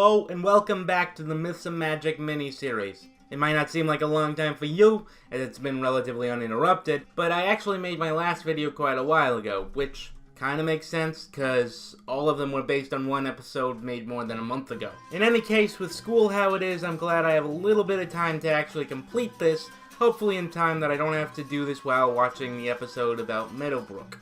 Hello, and welcome back to the Myths of Magic mini-series. It might not seem like a long time for you, as it's been relatively uninterrupted, but I actually made my last video quite a while ago, which kinda makes sense, cause all of them were based on one episode made more than a month ago. In any case, with school how it is, I'm glad I have a little bit of time to actually complete this, hopefully in time that I don't have to do this while watching the episode about Meadowbrooke.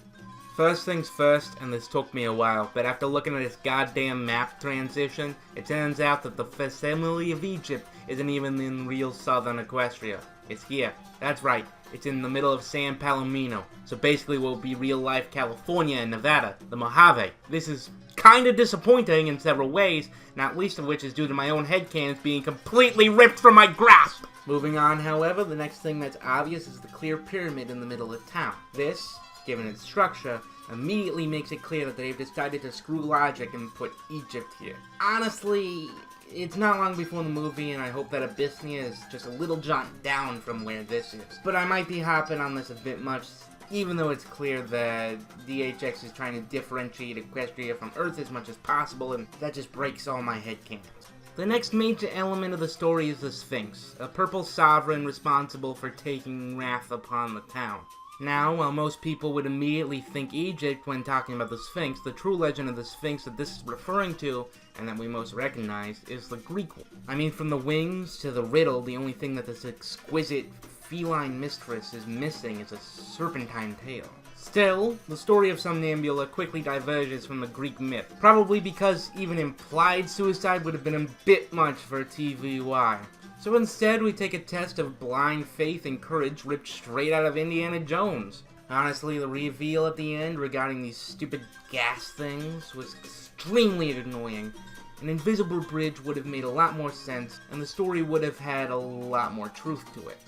First things first, and this took me a while, but after looking at this goddamn map transition, it turns out that the fenale of Egypt isn't even in real southern Equestria. It's here. That's right. It's in the middle of San Palomino. So basically what would be real-life California and Nevada, the Mojave. This is kinda disappointing in several ways, not least of which is due to my own headcanons being completely ripped from my grasp. Moving on, however, the next thing that's obvious is the clear pyramid in the middle of town. This, given its structure, immediately makes it clear that they've decided to screw logic and put Egypt here. Honestly, it's not long before the movie, and I hope that Abyssinia is just a little jaunt down from where this is. But I might be hopping on this a bit much, even though it's clear that DHX is trying to differentiate Equestria from Earth as much as possible, and that just breaks all my headcanons. The next major element of the story is the Sphinx, a purple sovereign responsible for taking wrath upon the town. Now, while most people would immediately think Egypt when talking about the Sphinx, the true legend of the Sphinx that this is referring to, and that we most recognize, is the Greek one. I mean, from the wings to the riddle, the only thing that this exquisite feline mistress is missing is a serpentine tail. Still, the story of Somnambula quickly diverges from the Greek myth, probably because even implied suicide would have been a bit much for TVY. So instead, we take a test of blind faith and courage ripped straight out of Indiana Jones. Honestly, the reveal at the end regarding these stupid gas things was extremely annoying. An invisible bridge would have made a lot more sense, and the story would have had a lot more truth to it.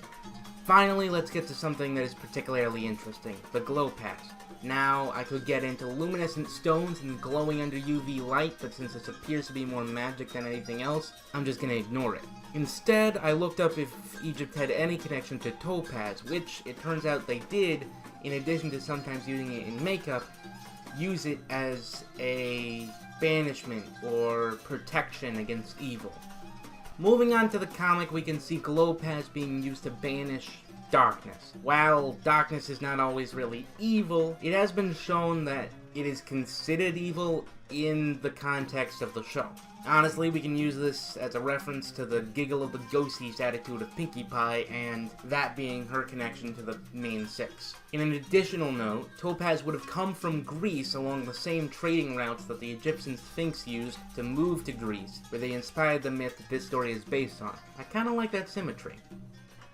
Finally, let's get to something that is particularly interesting, the glow pass. Now, I could get into luminescent stones and glowing under UV light, but since this appears to be more magic than anything else, I'm just gonna ignore it. Instead, I looked up if Egypt had any connection to topaz, which it turns out they did, in addition to sometimes using it in makeup, use it as a banishment or protection against evil. Moving on to the comic, we can see glowpaz being used to banish darkness. While darkness is not always really evil, it has been shown that it is considered evil in the context of the show. Honestly, we can use this as a reference to the giggle of the ghosties attitude of Pinkie Pie, and that being her connection to the main six. In an additional note, topaz would have come from Greece along the same trading routes that the Egyptian Sphinx used to move to Greece, where they inspired the myth that this story is based on. I kinda like that symmetry.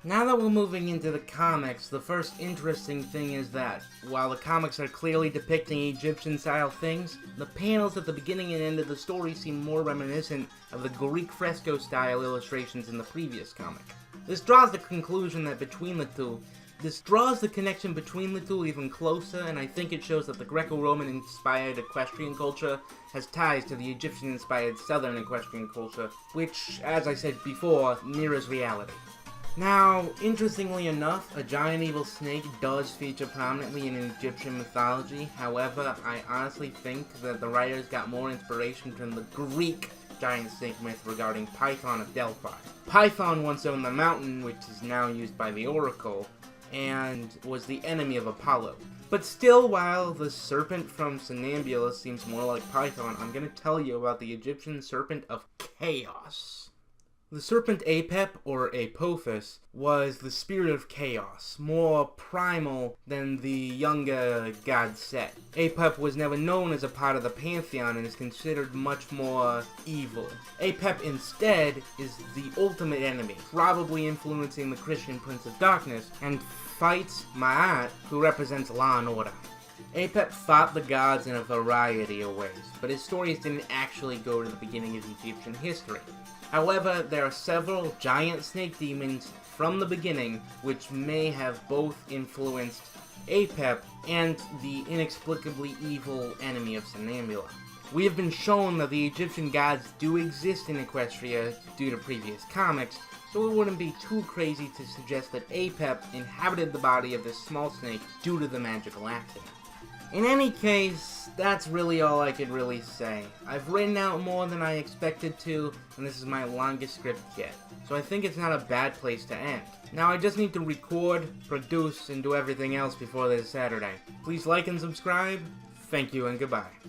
Now that we're moving into the comics, the first interesting thing is that, while the comics are clearly depicting Egyptian-style things, the panels at the beginning and end of the story seem more reminiscent of the Greek fresco-style illustrations in the previous comic. This draws the connection between the two even closer, and I think it shows that the Greco-Roman inspired equestrian culture has ties to the Egyptian-inspired southern equestrian culture, which, as I said before, mirrors reality. Now, interestingly enough, a giant evil snake does feature prominently in Egyptian mythology. However, I honestly think that the writers got more inspiration from the Greek giant snake myth regarding Python of Delphi. Python once owned the mountain, which is now used by the Oracle, and was the enemy of Apollo. But still, while the serpent from Somnambula seems more like Python, I'm going to tell you about the Egyptian serpent of chaos. The serpent Apep, or Apophis, was the spirit of chaos, more primal than the younger god Set. Apep was never known as a part of the pantheon and is considered much more evil. Apep instead is the ultimate enemy, probably influencing the Christian Prince of Darkness, and fights Ma'at, who represents law and order. Apep fought the gods in a variety of ways, but his stories didn't actually go to the beginning of Egyptian history. However, there are several giant snake demons from the beginning which may have both influenced Apep and the inexplicably evil enemy of Somnambula. We have been shown that the Egyptian gods do exist in Equestria due to previous comics, so it wouldn't be too crazy to suggest that Apep inhabited the body of this small snake due to the magical accident. In any case, that's really all I could really say. I've written out more than I expected to, and this is my longest script yet. So I think it's not a bad place to end. Now I just need to record, produce, and do everything else before this Saturday. Please like and subscribe. Thank you and goodbye.